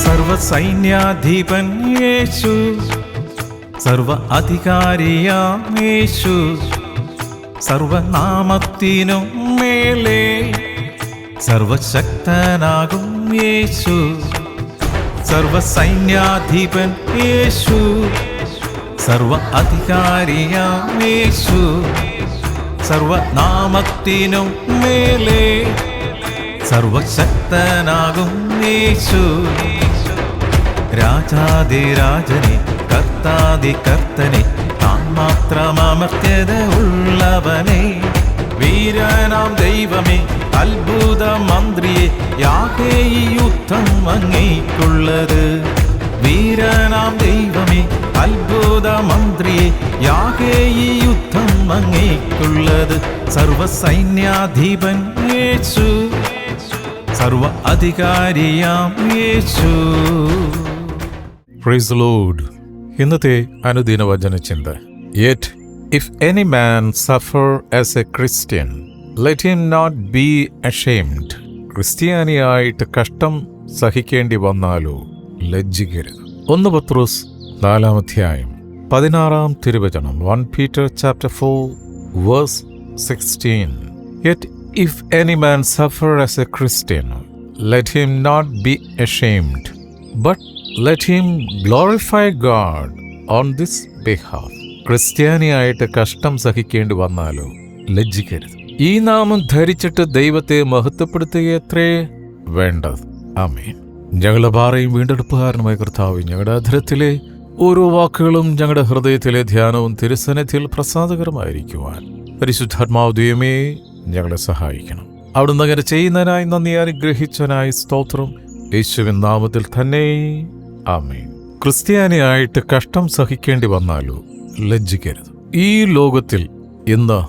സർവസൈന്യാധിപൻ യേശു, സർവ അധികാരിയാം യേശു, സർവനാമത്തിനും മേലെ സർവശക്തനാകും യേശു. സർവസൈന്യാധിപൻ യേശു, സർവ അധികാരിയാം യേശു, സർവനാമത്തിനും മേലെ സർവശക്തനാകും യേശു. രാജാതിരാജനെ കർത്താതി കർത്തനെ താൻ മാത്രം അമർത്യത ഉള്ളവനെ, വീരനാം ദൈവമേ അത്ഭുത മന്ത്രിയെ യാഹേ ഈ യുദ്ധം അങ്ങേക്കുള്ളത്. വീരനാം ദൈവമേ അത്ഭുത മന്ത്രിയെ യാഹേ ഈ യുദ്ധം അങ്ങേക്കുള്ളത്. സർവസൈന്യാധിപൻ യേശു, സർവ അധികാരിയാം യേശു. Praise the Lord. ഇന്നത്തെ അനുദിന വചനചിന്ത. Yet if any man suffer as a Christian, let him not be ashamed. ക്രിസ്ത്യാനിയായിട്ട് കഷ്ടം സഹിക്കേണ്ടി വന്നാലോ ലജ്ജിക്കരുത്. 1 പത്രോസ് 4 16 തിരുവചനം. 1 Peter chapter 4 verse 16. Yet if any man suffer as a Christian, let him not be ashamed, but let him glorify God on this behalf. ക്രിസ്ത്യാനിയായിട്ട് കഷ്ടം സഹിക്കേണ്ടി വന്നാലോ ലജ്ജിക്കരുത്. ഈ നാമം ധരിച്ചിട്ട് ദൈവത്തെ മഹത്വപ്പെടുത്തുകയത്രേ വേണ്ടത്. ആമേൻ. ഞങ്ങളുടെ പാറയും വീണ്ടെടുപ്പുകാരനുമായ കർത്താവ്, ഞങ്ങളുടെ അധരത്തിലെ ഓരോ വാക്കുകളും ഞങ്ങളുടെ ഹൃദയത്തിലെ ധ്യാനവും തിരുസന്നിധിയിൽ പ്രസാദകരമായിരിക്കുവാൻ പരിശുദ്ധാത്മാവ് ദൈവമേ ഞങ്ങളെ സഹായിക്കണം. അവിടുന്ന് അങ്ങനെ ചെയ്യുന്നതിനായി നന്ദി, അനുഗ്രഹിച്ചതിനായി സ്തോത്രം. യേശുവിൻ നാമത്തിൽ തന്നെ ആമേൻ. ക്രിസ്ത്യാനിയായിട്ട് കഷ്ടം സഹിക്കേണ്ടി വന്നാലോ ലജ്ജിക്കരുത്. ഈ ലോകത്തിൽ ഇന്ന്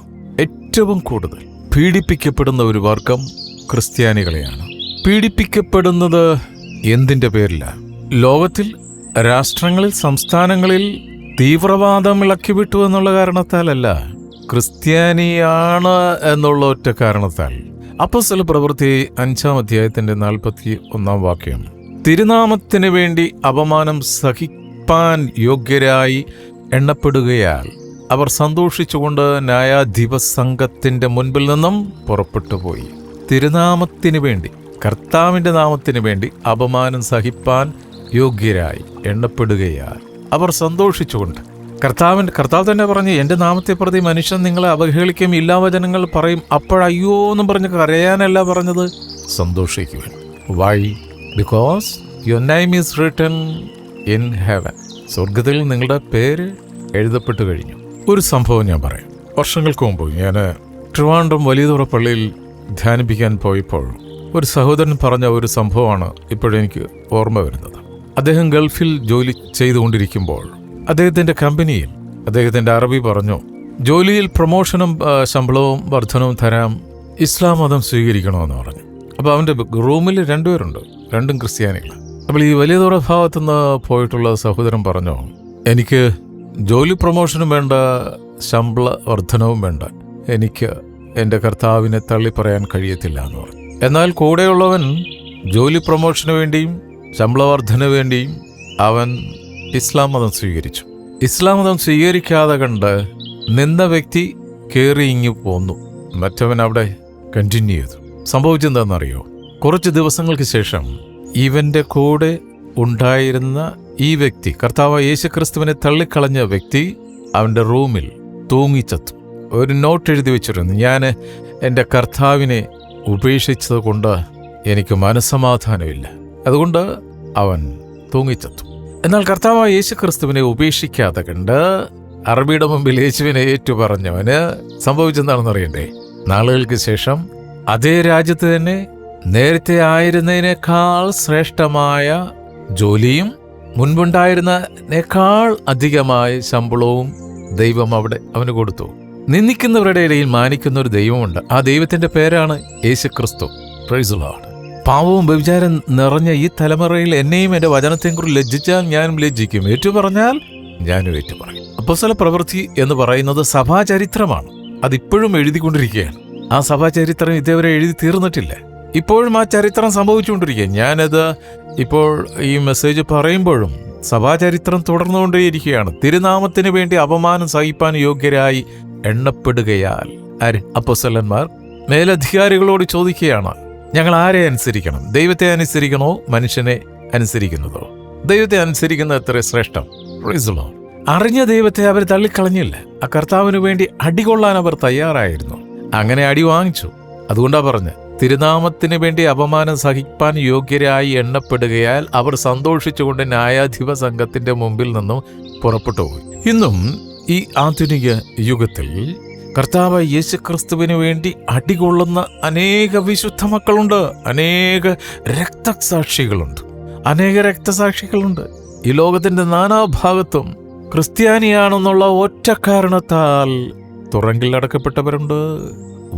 ഏറ്റവും കൂടുതൽ പീഡിപ്പിക്കപ്പെടുന്ന ഒരു വർഗം ക്രിസ്ത്യാനികളെയാണ്. പീഡിപ്പിക്കപ്പെടുന്നത് എന്തിൻ്റെ പേരിലാണ്? ലോകത്തിൽ രാഷ്ട്രങ്ങളിൽ, സംസ്ഥാനങ്ങളിൽ തീവ്രവാദം ഇളക്കിവിട്ടു എന്നുള്ള കാരണത്താലല്ല, ക്രിസ്ത്യാനിയാണ് എന്നുള്ള ഒറ്റ കാരണത്താൽ. അപ്പോസ്തല പ്രവൃത്തി 5:41 തിരുനാമത്തിന് വേണ്ടി അപമാനം സഹിപ്പാൻ യോഗ്യരായി എണ്ണപ്പെടുകയാൽ അവർ സന്തോഷിച്ചുകൊണ്ട് ന്യായാധിപ സംഘത്തിന്റെ മുൻപിൽ നിന്നും പുറപ്പെട്ടുപോയി. തിരുനാമത്തിന് വേണ്ടി, കർത്താവിന്റെ നാമത്തിന് വേണ്ടി അപമാനം സഹിപ്പാൻ യോഗ്യരായി എണ്ണപ്പെടുകയാൽ അവർ സന്തോഷിച്ചുകൊണ്ട്, കർത്താവ് തന്നെ പറഞ്ഞു, എൻ്റെ നാമത്തെ പ്രതി മനുഷ്യൻ നിങ്ങളെ അവഹേളിക്കും, ഇല്ലാവചനങ്ങൾ പറയും. അപ്പോഴയ്യോ എന്നും പറഞ്ഞ് കരയാനല്ല പറഞ്ഞത്, സന്തോഷിക്കുവാൻ. Why? Because your name is written in heaven. സ്വർഗത്തിൽ നിങ്ങളുടെ പേര് എഴുതപ്പെട്ടു കഴിഞ്ഞു. ഒരു സംഭവം ഞാൻ പറയാം. വർഷങ്ങൾക്ക് മുമ്പ് ഞാൻ ട്രിവാൻഡ്രം വലിയതുറ പള്ളിയിൽ ധ്യാനിപ്പിക്കാൻ പോയപ്പോൾ ഒരു സഹോദരൻ പറഞ്ഞ ഒരു സംഭവമാണ് ഇപ്പോഴെനിക്ക് ഓർമ്മ വരുന്നത്. അദ്ദേഹം ഗൾഫിൽ ജോലി ചെയ്തുകൊണ്ടിരിക്കുമ്പോൾ അദ്ദേഹത്തിൻ്റെ കമ്പനിയിൽ അദ്ദേഹത്തിൻ്റെ അറബി പറഞ്ഞു, ജോലിയിൽ പ്രൊമോഷനും ശമ്പളവും വർധനവും തരാം, ഇസ്ലാം മതം സ്വീകരിക്കണമെന്ന് പറഞ്ഞു. അപ്പോൾ അവൻ്റെ റൂമിൽ 2 പേരുണ്ട്, 2 ക്രിസ്ത്യാനികൾ. അപ്പോൾ ഈ വലിയതുറ ഭാഗത്തുനിന്ന് പോയിട്ടുള്ള സഹോദരൻ പറഞ്ഞു, എനിക്ക് ജോലി പ്രൊമോഷനും വേണ്ട, ശമ്പള വർധനവും വേണ്ട, എനിക്ക് എൻ്റെ കർത്താവിനെ തള്ളിപ്പറയാൻ കഴിയത്തില്ല എന്ന് പറഞ്ഞു. എന്നാൽ കൂടെയുള്ളവൻ ജോലി പ്രൊമോഷന് വേണ്ടിയും ശമ്പള വർധന വേണ്ടിയും അവൻ ഇസ്ലാം മതം സ്വീകരിച്ചു. ഇസ്ലാം മതം സ്വീകരിക്കാതെ കണ്ട് നിന്ന വ്യക്തി കയറി ഇങ്ങു പോന്നു. മറ്റവൻ അവിടെ കണ്ടിന്യൂ ചെയ്തു. സംഭവിച്ചെന്താണെന്നറിയോ? കുറച്ച് ദിവസങ്ങൾക്ക് ശേഷം ഇവൻ്റെ കൂടെ ഉണ്ടായിരുന്ന ഈ വ്യക്തി, കർത്താവ് യേശുക്രിസ്തുവിനെ തള്ളിക്കളഞ്ഞ വ്യക്തി, അവൻ്റെ റൂമിൽ തൂങ്ങിച്ചത്തു. ഒരു നോട്ട് എഴുതി വെച്ചിരുന്നു, ഞാൻ എൻ്റെ കർത്താവിനെ ഉപേക്ഷിച്ചത് കൊണ്ട് എനിക്ക് മനസ്സമാധാനമില്ല, അതുകൊണ്ട് അവൻ തൂങ്ങിച്ചത്തു. എന്നാൽ കർത്താവ് യേശുക്രിസ്തുവിനെ ഉപേക്ഷിക്കാതെ കണ്ട് അറബിയുടെ മുമ്പിൽ യേശുവിനെ ഏറ്റുപറഞ്ഞവന് സംഭവിച്ചെന്താണെന്ന് അറിയണ്ടേ? നാളുകൾക്ക് ശേഷം അതേ രാജ്യത്ത് തന്നെ നേരത്തെ ആയിരുന്നതിനേക്കാൾ ശ്രേഷ്ഠമായ ജോലിയും മുൻപുണ്ടായിരുന്നതിനേക്കാൾ അധികമായ ശമ്പളവും ദൈവം അവിടെ അവന് കൊടുത്തു. നിന്ദിക്കുന്നവരുടെ ഇടയിൽ മാനിക്കുന്ന ഒരു ദൈവമുണ്ട്. ആ ദൈവത്തിന്റെ പേരാണ് യേശുക്രിസ്തു. Price the Lord. പാവവും വ്യഭിചാരം നിറഞ്ഞ ഈ തലമുറയിൽ എന്നെയും എൻ്റെ വചനത്തെക്കുറിച്ച് ലജ്ജിച്ചാൽ ഞാനും ലജ്ജിക്കും, ഏറ്റുപറഞ്ഞാൽ ഞാനും ഏറ്റുപറയും. അപ്പോസ്തല പ്രവൃത്തി എന്ന് പറയുന്നത് സഭാചരിത്രമാണ്. അതിപ്പോഴും എഴുതിക്കൊണ്ടിരിക്കുകയാണ്. ആ സഭാചരിത്രം ഇതേവരെ എഴുതി തീർന്നിട്ടില്ല. ഇപ്പോഴും ആ ചരിത്രം സംഭവിച്ചുകൊണ്ടിരിക്കുക. ഞാനത് ഇപ്പോൾ ഈ മെസ്സേജ് പറയുമ്പോഴും സഭാചരിത്രം തുടർന്നുകൊണ്ടേയിരിക്കുകയാണ്. തിരുനാമത്തിന് വേണ്ടി അപമാനം സഹിപ്പാൻ യോഗ്യരായി എണ്ണപ്പെടുകയാൽ അപ്പോസ്തലന്മാർ മേലധികാരികളോട് ചോദിക്കുകയാണ്, ഞങ്ങൾ ആരെ അനുസരിക്കണം? ദൈവത്തെ അനുസരിക്കണോ മനുഷ്യനെ അനുസരിക്കുന്നതോ? ദൈവത്തെ അനുസരിക്കുന്നത് എത്ര ശ്രേഷ്ഠം. Praise the lord. അറിഞ്ഞ ദൈവത്തെ അവർ തള്ളിക്കളഞ്ഞില്ല. ആ കർത്താവിന് വേണ്ടി അടികൊള്ളാൻ അവർ തയ്യാറായിരുന്നു. അങ്ങനെ അടി വാങ്ങിച്ചു. അതുകൊണ്ടാ പറഞ്ഞ്, തിരുനാമത്തിന് വേണ്ടി അപമാനം സഹിപ്പാൻ യോഗ്യരായി എണ്ണപ്പെടുകയാൽ അവർ സന്തോഷിച്ചുകൊണ്ട് ന്യായാധിപ സംഘത്തിന്റെ മുമ്പിൽ നിന്നും പുറപ്പെട്ടു പോയി. ഇന്നും ഈ ആധുനിക യുഗത്തിൽ കർത്താവ് യേശുക്രിസ്തുവിന് വേണ്ടി അടികൊള്ളുന്ന അനേക വിശുദ്ധ മക്കളുണ്ട്, അനേക രക്തസാക്ഷികളുണ്ട്. ഈ ലോകത്തിന്റെ നാനാഭാഗത്തും ക്രിസ്ത്യാനിയാണെന്നുള്ള ഒറ്റ കാരണത്താൽ തുറങ്കിൽ അടക്കപ്പെട്ടവരുണ്ട്,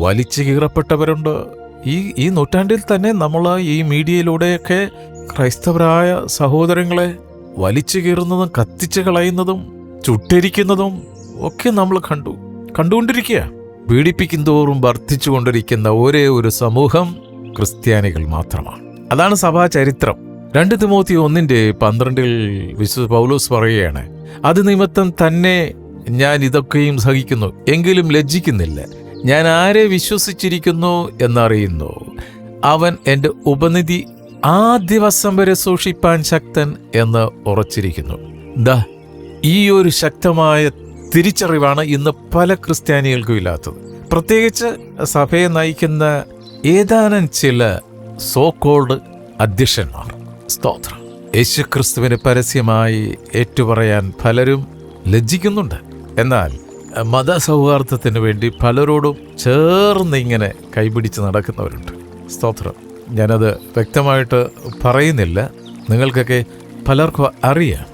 വലിച്ചു കീറപ്പെട്ടവരുണ്ട്. ഈ നൂറ്റാണ്ടിൽ തന്നെ നമ്മൾ ഈ മീഡിയയിലൂടെയൊക്കെ ക്രൈസ്തവരായ സഹോദരങ്ങളെ വലിച്ചു കീറുന്നതും കത്തിച്ചു കളയുന്നതും ചുട്ടരിക്കുന്നതും ഒക്കെ നമ്മൾ കണ്ടുകൊണ്ടിരിക്കുക. പീഡിപ്പിക്കും തോറും വർദ്ധിച്ചുകൊണ്ടിരിക്കുന്ന ഒരേ ഒരു സമൂഹം ക്രിസ്ത്യാനികൾ മാത്രമാണ്. അതാണ് സഭാ ചരിത്രം. 2 തിമോത്തി 1:12 വിശുദ്ധ പൗലോസ് പറയുകയാണ്, അത് നിമിത്തം തന്നെ ഞാൻ ഇതൊക്കെയും സഹിക്കുന്നു, എങ്കിലും ലജ്ജിക്കുന്നില്ല. ഞാൻ ആരെ വിശ്വസിച്ചിരിക്കുന്നു എന്നറിയുന്നു. അവൻ എൻ്റെ ഉപനിധി ആ ദിവസം വരെ സൂക്ഷിപ്പാൻ ശക്തൻ എന്ന് ഉറച്ചിരിക്കുന്നു. ഈ ഒരു ശക്തമായ തിരിച്ചറിവാണ് ഇന്ന് പല ക്രിസ്ത്യാനികൾക്കും ഇല്ലാത്തത്. പ്രത്യേകിച്ച് സഭയെ നയിക്കുന്ന ഏതാനും ചില സോകോൾഡ് അധ്യക്ഷന്മാർ. സ്തോത്രം. യേശുക്രിസ്തുവിനെ പരസ്യമായി ഏറ്റുപറയാൻ പലരും ലജ്ജിക്കുന്നുണ്ട്. എന്നാൽ മതസൗഹാർദ്ദത്തിന് വേണ്ടി പലരോടും ചേർന്ന് ഇങ്ങനെ കൈപിടിച്ച് നടക്കുന്നവരുണ്ട്. സ്തോത്രം. ഞാനത് വ്യക്തമായിട്ട് പറയുന്നില്ല, നിങ്ങൾക്കൊക്കെ പലർക്കും അറിയാം.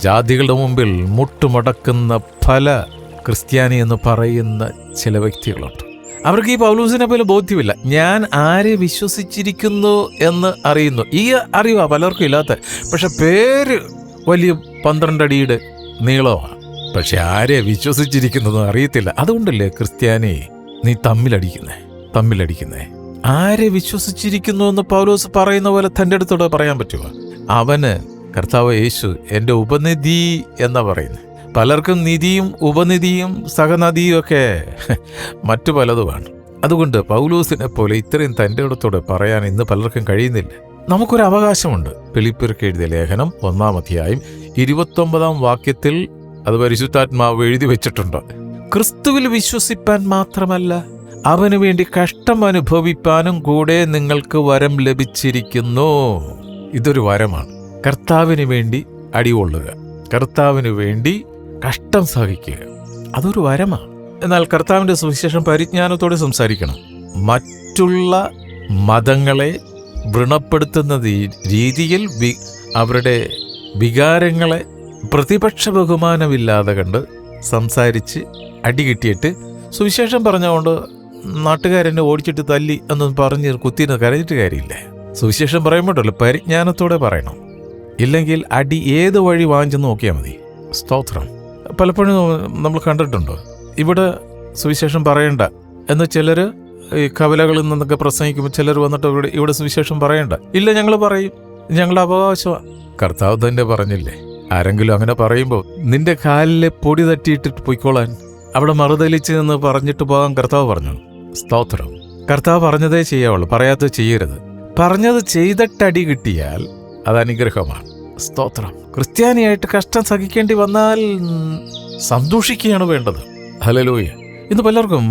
ജാതികളുടെ മുമ്പിൽ മുട്ടുമടക്കുന്ന പല ക്രിസ്ത്യാനി എന്ന് പറയുന്ന ചില വ്യക്തികളുണ്ട്. അവർക്ക് ഈ പൗലോസിനെ പോലെ ബോധ്യമില്ല. ഞാൻ ആരെ വിശ്വസിച്ചിരിക്കുന്നു എന്ന് അറിയുന്നു. ഈ അറിവാ പലർക്കും ഇല്ലാത്ത. പക്ഷെ പേര് വലിയ 12 അടിയുടെ നീളമാണ്. പക്ഷെ ആരെ വിശ്വസിച്ചിരിക്കുന്നതെന്ന് അറിയത്തില്ല. അതുകൊണ്ടല്ലേ ക്രിസ്ത്യാനി നീ തമ്മിലടിക്കുന്നേ. ആരെ വിശ്വസിച്ചിരിക്കുന്നു എന്ന് പൗലോസ് പറയുന്ന പോലെ തൻ്റെ അടുത്തോടെ പറയാൻ പറ്റുമോ? അവന് കർത്താവ് യേശു എൻ്റെ ഉപനിധി എന്നാ പറയുന്നത്. പലർക്കും നിധിയും ഉപനിധിയും സഹനദിയും ഒക്കെ മറ്റു പലതുമാണ്. അതുകൊണ്ട് പൗലോസിനെ പോലെ ഇത്രയും തൻ്റെ ഇടത്തോടെ പറയാൻ ഇന്ന് പലർക്കും കഴിയുന്നില്ല. നമുക്കൊരു അവകാശമുണ്ട്. ഫിലിപ്പിയർക്ക് എഴുതിയ ലേഖനം 1-ാം അധ്യായം 29-ാം വാക്യത്തിൽ അത് പരിശുദ്ധാത്മാവ് എഴുതി വെച്ചിട്ടുണ്ട്. ക്രിസ്തുവിൽ വിശ്വസിപ്പാൻ മാത്രമല്ല, അവന് വേണ്ടി കഷ്ടം അനുഭവിപ്പാനും കൂടെ നിങ്ങൾക്ക് വരം ലഭിച്ചിരിക്കുന്നു. ഇതൊരു വരമാണ്. കർത്താവിന് വേണ്ടി അടികൊള്ളുക, കർത്താവിന് വേണ്ടി കഷ്ടം സഹിക്കുക, അതൊരു വരമാണ്. എന്നാൽ കർത്താവിൻ്റെ സുവിശേഷം പരിജ്ഞാനത്തോടെ സംസാരിക്കണം. മറ്റുള്ള മതങ്ങളെ വ്രണപ്പെടുത്തുന്ന രീതിയിൽ അവരുടെ വികാരങ്ങളെ പ്രതിപക്ഷ ബഹുമാനമില്ലാതെ കണ്ട് സംസാരിച്ച് അടികിട്ടിയിട്ട് സുവിശേഷം പറഞ്ഞുകൊണ്ട് നാട്ടുകാരെന്നെ ഓടിച്ചിട്ട് തല്ലി എന്നൊന്നും പറഞ്ഞ് കുത്തിന്ന് കരഞ്ഞിട്ട് കാര്യമില്ല. സുവിശേഷം പറയുമ്പോഴല്ലോ പരിജ്ഞാനത്തോടെ പറയണം. ഇല്ലെങ്കിൽ അടി ഏത് വഴി വാങ്ങിച്ചെന്ന് നോക്കിയാൽ മതി. സ്തോത്രം. പലപ്പോഴും നമ്മൾ കണ്ടിട്ടുണ്ടോ, ഇവിടെ സുവിശേഷം പറയണ്ട എന്ന് ചിലർ ഈ കവലകളിൽ നിന്നൊക്കെ പ്രസംഗിക്കുമ്പോൾ ചിലർ വന്നിട്ട് ഇവിടെ സുവിശേഷം പറയണ്ട. ഇല്ല, ഞങ്ങൾ പറയും, ഞങ്ങളുടെ അവകാശമാണ്. കർത്താവ് തന്നെ പറഞ്ഞില്ലേ, ആരെങ്കിലും അങ്ങനെ പറയുമ്പോൾ നിന്റെ കാലിലെ പൊടി തട്ടിയിട്ടിട്ട് പൊയ്ക്കോളാൻ, അവിടെ മറുതലിച്ച് നിന്ന് പറഞ്ഞിട്ട് പോകാൻ കർത്താവ് പറഞ്ഞു. സ്തോത്രം. കർത്താവ് പറഞ്ഞതേ ചെയ്യാവുള്ളൂ, പറയാത്തത് ചെയ്യരുത്. പറഞ്ഞത് ചെയ്തിട്ടടി കിട്ടിയാൽ അത് അനുഗ്രഹമാണ്. സ്തോത്രം. ക്രിസ്ത്യാനിയായിട്ട് കഷ്ടം സഹിക്കേണ്ടി വന്നാൽ സന്തോഷിക്കുകയാണ് വേണ്ടത്. ഹല്ലേലൂയ. ഇന്ന് പലർക്കും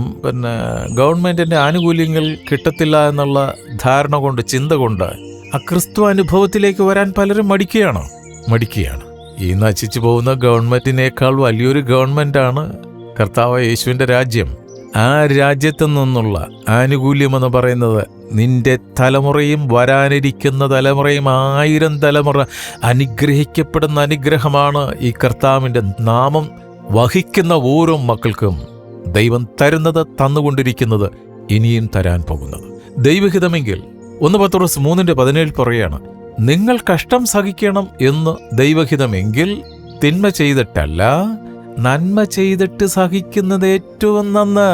ഗവൺമെന്റിന്റെ ആനുകൂല്യങ്ങൾ കിട്ടത്തില്ല എന്നുള്ള ധാരണ കൊണ്ട്, ചിന്ത കൊണ്ട് ആ ക്രിസ്തു അനുഭവത്തിലേക്ക് വരാൻ പലരും മടിക്കുകയാണ്. ഈ നശിച്ചു പോകുന്ന ഗവൺമെന്റിനേക്കാൾ വലിയൊരു ഗവൺമെന്റാണ് കർത്താവ് യേശുവിന്റെ രാജ്യം. ആ രാജ്യത്തു നിന്നുള്ള ആനുകൂല്യം എന്ന് പറയുന്നത് നിന്റെ തലമുറയും വരാനിരിക്കുന്ന തലമുറയും 1000 തലമുറ അനുഗ്രഹിക്കപ്പെടുന്ന അനുഗ്രഹമാണ് ഈ കർത്താവിൻ്റെ നാമം വഹിക്കുന്ന ഓരോ മക്കൾക്കും ദൈവം തരുന്നത്, തന്നുകൊണ്ടിരിക്കുന്നത്, ഇനിയും തരാൻ പോകുന്നത്. ദൈവഹിതമെങ്കിൽ 1 പത്രോസ് 3:17 പറയാണ്, നിങ്ങൾ കഷ്ടം സഹിക്കണം എന്ന് ദൈവഹിതമെങ്കിൽ തിന്മ ചെയ്തിട്ടല്ല, നന്മ ചെയ്തിട്ട് സഹിക്കുന്നത് ഏറ്റവും നന്ന്.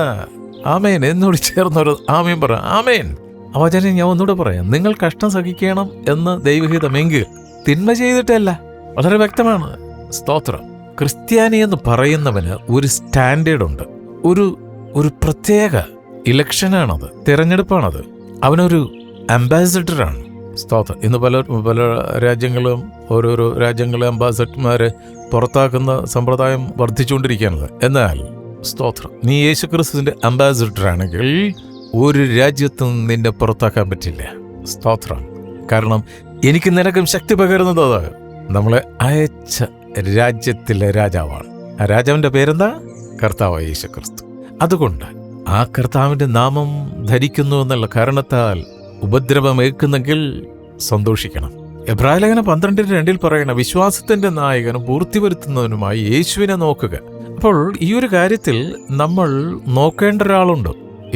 ആമേൻ. എന്നോട് ചേർന്നൊരു ആമേൻ പറ. ആമേൻ. ആ വചനം ഞാൻ ഒന്നുകൂടെ പറയാം. നിങ്ങൾ കഷ്ടം സഹിക്കണം എന്ന് ദൈവഹിതമെങ്കിൽ തിന്മ ചെയ്തിട്ടല്ല. വളരെ വ്യക്തമാണ്. സ്തോത്രം. ക്രിസ്ത്യാനി എന്ന് പറയുന്നവന് ഒരു സ്റ്റാൻഡേർഡ് ഉണ്ട്. ഒരു പ്രത്യേക ഇലക്ഷനാണത്, തിരഞ്ഞെടുപ്പാണത്. അവനൊരു അംബാസിഡറാണ്. സ്തോത്രം. ഇന്ന് പല രാജ്യങ്ങളും ഓരോരോ രാജ്യങ്ങളെ അംബാസിഡർമാരെ പുറത്താക്കുന്ന സമ്പ്രദായം വർദ്ധിച്ചുകൊണ്ടിരിക്കുകയാണത്. എന്നാൽ സ്തോത്രം, നീ യേശുക്രിസ്തുവിന്റെ അംബാസിഡർ ആണെങ്കിൽ ഒരു രാജ്യത്തും നിന്നെ പുറത്താക്കാൻ പറ്റില്ല. സ്തോത്രം. കാരണം എനിക്ക് നിനക്കും ശക്തി പകരുന്നത് നമ്മളെ അയച്ച രാജ്യത്തിലെ രാജാവാണ്. ആ രാജാവിന്റെ പേരെന്താ? കർത്താവ് യേശുക്രിസ്തു. അതുകൊണ്ട് ആ കർത്താവിന്റെ നാമം ധരിക്കുന്നു എന്നുള്ള കാരണത്താൽ ഉപദ്രവമേൽക്കുന്നെങ്കിൽ സന്തോഷിക്കണം. എബ്രായലേഖനം 12:2 പറയണ, വിശ്വാസത്തിന്റെ നായകനും പൂർത്തി വരുത്തുന്നവനുമായി യേശുവിനെ നോക്കുക. അപ്പോൾ ഈ ഒരു കാര്യത്തിൽ നമ്മൾ നോക്കേണ്ട ഒരാളുണ്ട്.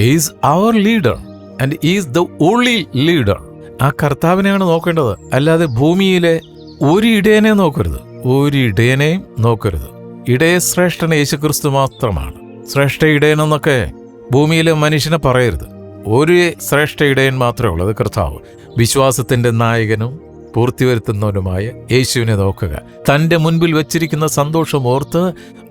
Is our leader and is the only leader. ആ കർത്താവിനെയാണ് നോക്കേണ്ടത്. അല്ലാതെ ഭൂമിയിലെ ഒരു ഇടയനെ നോക്കരുത്, ഒരു ഇടയനെയും നോക്കരുത്. ഇടയ ശ്രേഷ്ഠൻ യേശുക്രിസ്തു മാത്രമാണ്. ശ്രേഷ്ഠ ഇടയനെന്നൊക്കെ ഭൂമിയിലെ മനുഷ്യനെ പറയരുത്. ഒരു ശ്രേഷ്ഠ ഇടയൻ മാത്രമേ ഉള്ളൂ, അത് കർത്താവ്. വിശ്വാസത്തിന്റെ നായകനും പൂർത്തി വരുത്തുന്നവനുമായ യേശുവിനെ നോക്കുക. തൻ്റെ മുൻപിൽ വെച്ചിരിക്കുന്ന സന്തോഷം ഓർത്ത്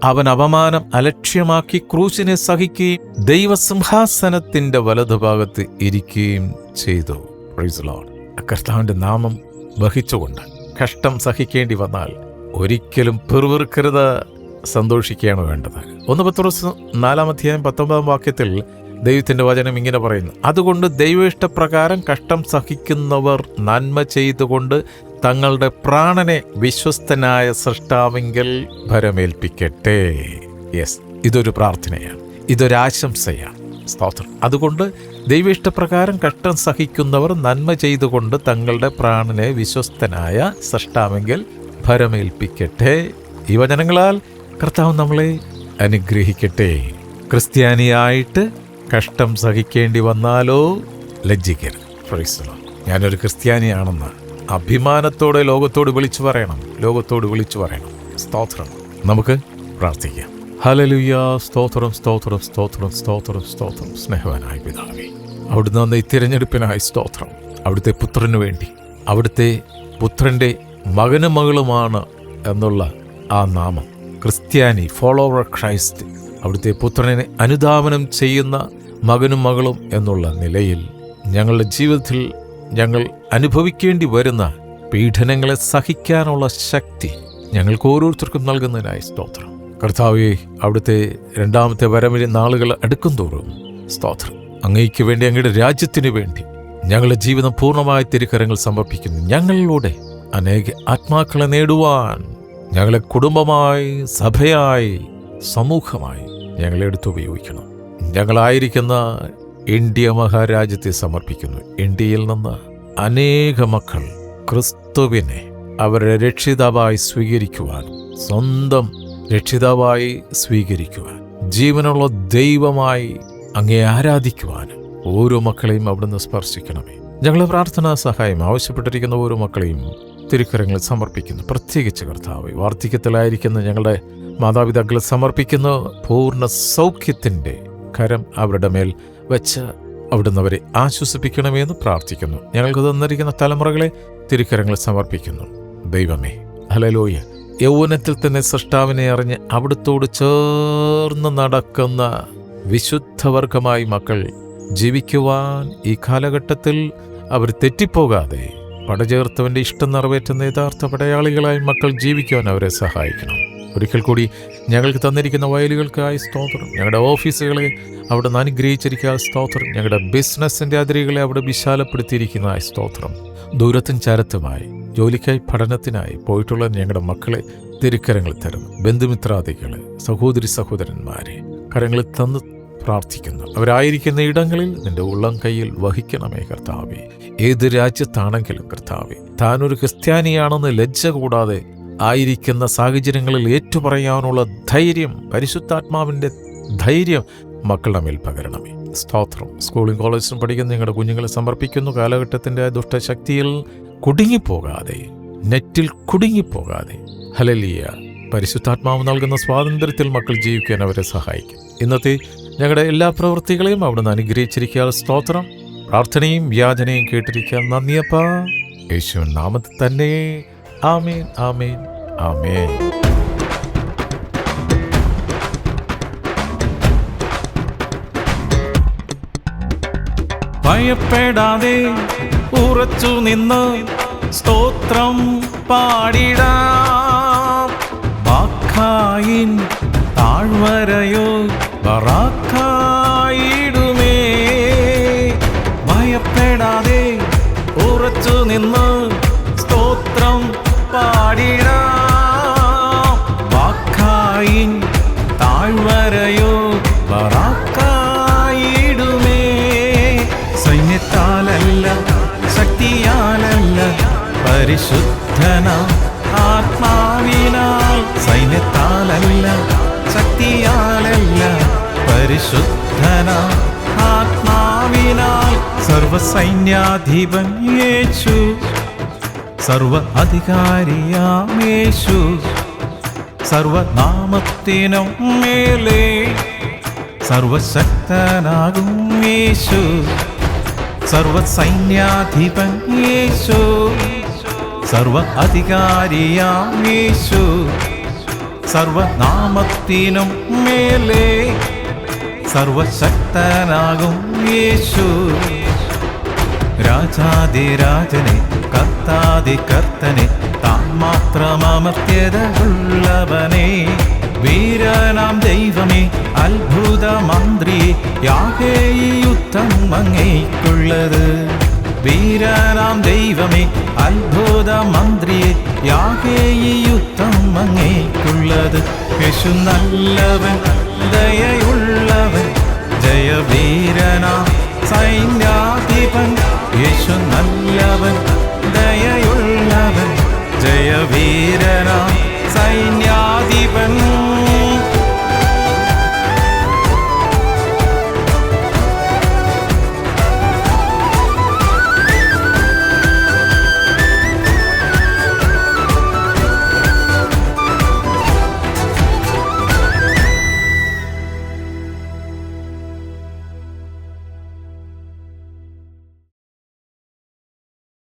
അവൻ അപമാനം അലക്ഷ്യമാക്കി ക്രൂശിനെ സഹിക്കുകയും ദൈവസിംഹാസനത്തിന്റെ വലതുഭാഗത്ത് ഇരിക്കുകയും ചെയ്തു. Price the Lord. കർത്താവിന്റെ നാമം വഹിച്ചുകൊണ്ട് കഷ്ടം സഹിക്കേണ്ടി വന്നാൽ ഒരിക്കലും പിറുപിറുക്കരുത്, സന്തോഷിക്കുകയാണ് വേണ്ടത്. 1 പത്രോസ് 4:19 ദൈവത്തിന്റെ വചനം ഇങ്ങനെ പറയുന്നു, അതുകൊണ്ട് ദൈവേഷ്ടപ്രകാരം കഷ്ടം സഹിക്കുന്നവർ നന്മ ചെയ്തുകൊണ്ട് തങ്ങളുടെ പ്രാണനെ വിശ്വസ്തനായ സൃഷ്ടാവിങ്കൽ ഭരമേൽപ്പിക്കട്ടെ. യെസ്, ഇതൊരു പ്രാർത്ഥനയാണ്, ഇതൊരാശംസയാണ്. സ്തോത്രം. അതുകൊണ്ട് ദൈവേഷ്ടപ്രകാരം കഷ്ടം സഹിക്കുന്നവർ നന്മ ചെയ്തുകൊണ്ട് തങ്ങളുടെ പ്രാണനെ വിശ്വസ്തനായ സൃഷ്ടാവിങ്കൽ ഭരമേൽപ്പിക്കട്ടെ. ഈ വചനങ്ങളാൽ കർത്താവ് നമ്മളെ അനുഗ്രഹിക്കട്ടെ. ക്രിസ്ത്യാനിയായിട്ട് കഷ്ടം സഹിക്കേണ്ടി വന്നാലോ ലജ്ജിക്കരുത്. Price the Lord. ഞാനൊരു ക്രിസ്ത്യാനിയാണെന്ന് അഭിമാനത്തോടെ ലോകത്തോട് വിളിച്ചു പറയണം, ലോകത്തോട് വിളിച്ചു പറയണം. സ്തോത്രം. നമുക്ക് പ്രാർത്ഥിക്കാം. ഹല്ലേലൂയ. സ്തോത്രം, സ്തോത്രം, സ്തോത്രം, സ്തോത്രം, സ്തോത്രം. സ്നേഹവാനായ പിതാവേ, അവിടുന്ന് വന്ന ഈ തിരഞ്ഞെടുപ്പിനായി സ്തോത്രം. അവിടുത്തെ പുത്രന് വേണ്ടി, അവിടുത്തെ പുത്രൻ്റെ മകനും മകളുമാണ് എന്നുള്ള ആ നാമം, ക്രിസ്ത്യാനി, ഫോളോവർ ക്രൈസ്റ്റ്, അവിടുത്തെ പുത്രനെ അനുധാവനം ചെയ്യുന്ന മകനും മകളും എന്നുള്ള നിലയിൽ ഞങ്ങളുടെ ജീവിതത്തിൽ ഞങ്ങൾ അനുഭവിക്കേണ്ടി വരുന്ന പീഡനങ്ങളെ സഹിക്കാനുള്ള ശക്തി ഞങ്ങൾക്ക് ഓരോരുത്തർക്കും നൽകുന്നതിനായി സ്തോത്രം. കർത്താവേ, അവിടുത്തെ രണ്ടാമത്തെ വരവിലെ നാളുകൾ അടുക്കും തോറും സ്തോത്രം, അങ്ങയ്ക്ക് വേണ്ടി, അങ്ങയുടെ രാജ്യത്തിന് വേണ്ടി ഞങ്ങളുടെ ജീവിതം പൂർണ്ണമായി തിരുക്കരങ്ങൾ സമർപ്പിക്കുന്നു. ഞങ്ങളിലൂടെ അനേക ആത്മാക്കളെ നേടുവാൻ ഞങ്ങളെ കുടുംബമായി, സഭയായി, സമൂഹമായി ഞങ്ങളെ എടുത്തുപയോഗിക്കണം. ഞങ്ങളായിരിക്കുന്ന ഇന്ത്യ മഹാരാജ്യത്തെ സമർപ്പിക്കുന്നു. ഇന്ത്യയിൽ നിന്ന് അനേക മക്കൾ ക്രിസ്തുവിനെ അവരുടെ രക്ഷിതാവായി സ്വീകരിക്കുവാൻ, സ്വന്തം രക്ഷിതാവായി സ്വീകരിക്കുവാൻ, ജീവനുള്ള ദൈവമായി അങ്ങേ ആരാധിക്കുവാനും ഓരോ മക്കളെയും അവിടുന്ന് സ്പർശിക്കണമേ. ഞങ്ങളെ പ്രാർത്ഥനാ സഹായം ആവശ്യപ്പെട്ടിരിക്കുന്ന ഓരോ മക്കളെയും തിരുക്കരങ്ങളിൽ സമർപ്പിക്കുന്നു. പ്രത്യേകിച്ച് കർത്താവേ, വാർദ്ധക്യത്തിലായിരിക്കുന്ന ഞങ്ങളുടെ മാതാപിതാക്കളെ സമർപ്പിക്കുന്നു. പൂർണ്ണ സൗഖ്യത്തിൻ്റെ കരം അവരുടെ മേൽ വെച്ച് അവിടുന്ന് അവരെ ആശ്വസിപ്പിക്കണമെന്ന് പ്രാർത്ഥിക്കുന്നു. ഞങ്ങൾക്ക് തന്നിരിക്കുന്ന തലമുറകളെ തിരുക്കരങ്ങളിൽ സമർപ്പിക്കുന്നു. ദൈവമേ, ഹല്ലേലൂയ. യൗവനത്തിൽ തന്നെ സൃഷ്ടാവിനെ അറിഞ്ഞ് അവിടുത്തോട് ചേർന്ന് നടക്കുന്ന വിശുദ്ധവർഗമായി മക്കൾ ജീവിക്കുവാൻ ഈ കാലഘട്ടത്തിൽ അവർ തെറ്റിപ്പോകാതെ പടചേർത്തവൻ്റെ ഇഷ്ടം നിറവേറ്റുന്ന യഥാർത്ഥ പടയാളികളായി മക്കൾ ജീവിക്കുവാൻ അവരെ സഹായിക്കണം. ഒരിക്കൽ കൂടി ഞങ്ങൾക്ക് തന്നിരിക്കുന്ന വയലുകൾക്കായി സ്തോത്രം. ഞങ്ങളുടെ ഓഫീസുകളെ അവിടെ നിന്ന് അനുഗ്രഹിച്ചിരിക്കുക സ്തോത്രം. ഞങ്ങളുടെ ബിസിനസ്സിൻ്റെ അതിരുകളെ അവിടെ വിശാലപ്പെടുത്തിയിരിക്കുന്നതായി സ്തോത്രം. ദൂരത്തും ചാരത്തുമായി ജോലിക്കായി, പഠനത്തിനായി പോയിട്ടുള്ള ഞങ്ങളുടെ മക്കളെ തിരുക്കരങ്ങളിൽ തരുന്നു. ബന്ധുമിത്രാദികളെ, സഹോദരി സഹോദരന്മാരെ കരങ്ങളിൽ തന്ന് പ്രാർത്ഥിക്കുന്നു. അവരായിരിക്കുന്ന ഇടങ്ങളിൽ നിന്റെ ഉള്ളം കയ്യിൽ വഹിക്കണമേ കർത്താവേ. ഏത് രാജ്യത്താണെങ്കിലും കർത്താവേ, താനൊരു ക്രിസ്ത്യാനിയാണെന്ന് ലജ്ജ കൂടാതെ ആയിരിക്കുന്ന സാഹചര്യങ്ങളിൽ ഏറ്റുപറയാനുള്ള ധൈര്യം, പരിശുദ്ധാത്മാവിൻ്റെ ധൈര്യം മക്കളുടെ മേൽ പകരണമേ. സ്തോത്രം. സ്കൂളും കോളേജിലും പഠിക്കുന്ന നിങ്ങളുടെ കുഞ്ഞുങ്ങളെ സമർപ്പിക്കുന്നു. കാലഘട്ടത്തിൻ്റെ ദുഷ്ടശക്തിയിൽ കുടുങ്ങിപ്പോകാതെ, നെറ്റിൽ കുടുങ്ങിപ്പോകാതെ, ഹല്ലേലൂയ, പരിശുദ്ധാത്മാവ് നൽകുന്ന സ്വാതന്ത്ര്യത്തിൽ മക്കൾ ജീവിക്കാൻ അവരെ സഹായിക്കും. ഇന്നത്തെ ഞങ്ങളുടെ എല്ലാ പ്രവൃത്തികളെയും അവിടുന്ന് അനുഗ്രഹിച്ചിരിക്കാൻ സ്തോത്രം. പ്രാർത്ഥനയും യാചനയും കേട്ടിരിക്കാൻ നന്ദിയപ്പാ. യേശുവിൻ നാമത്തിൽ തന്നെ. ആമേൻ, ആമേൻ, ആമേൻ. ഭയപ്പെടാതെ ഉറച്ചു നിന്ന് സ്തോത്രം പാടിടാം. ബാഖായിൻ താഴ്വരയോ ബറാഖായിടുമേ. ഭയപ്പെടാതെ ഉറച്ചു നിന്ന് സ്തോത്രം പാടിടാം. ബാഖായിൻ താഴ്വരയോ ബറാഖായിടുമേ. സൈന്യത്താലല്ല, ശക്തിയാലല്ല, പരിശുദ്ധനാം ആത്മാവിനാൽ. സൈന്യത്താലല്ല, ശക്തിയാലല്ല, പരിശുദ്ധനാം ആത്മാവിനാൽ. സർവസൈന്യാധിപൻ യേശു, സർവ അധികാരിയാം യേശു, സർവനാമത്തിനും മേലെ സർവശക്തനാകും യേശു. സർവസൈന്യാധിപൻ യേശു, സർവ അധികാരിയാം യേശു, സർവനാമത്തിനും മേലെ സർവശക്തനാകും യേശു. രാജാതിരാജനെ, കർത്താതികർത്തനെ, താൻ മാത്രം അമർത്യത ഉള്ളവനെ. വീരനാം ദൈവമേ, അത്ഭുത മന്ത്രിയെ, യാഹേ ഈ യുദ്ധം അങ്ങേക്കുള്ളത്. വീരനാം ദൈവമേ, അത്ഭുത മന്ത്രിയെ, യാഹേ ഈ യുദ്ധം അങ്ങേക്കുള്ളത്. യേശു നല്ലവൻ, ദയയുള്ളവൻ, ജയവീരനാം സൈന്യാധിപൻ. യേശു നല്ലവൻ,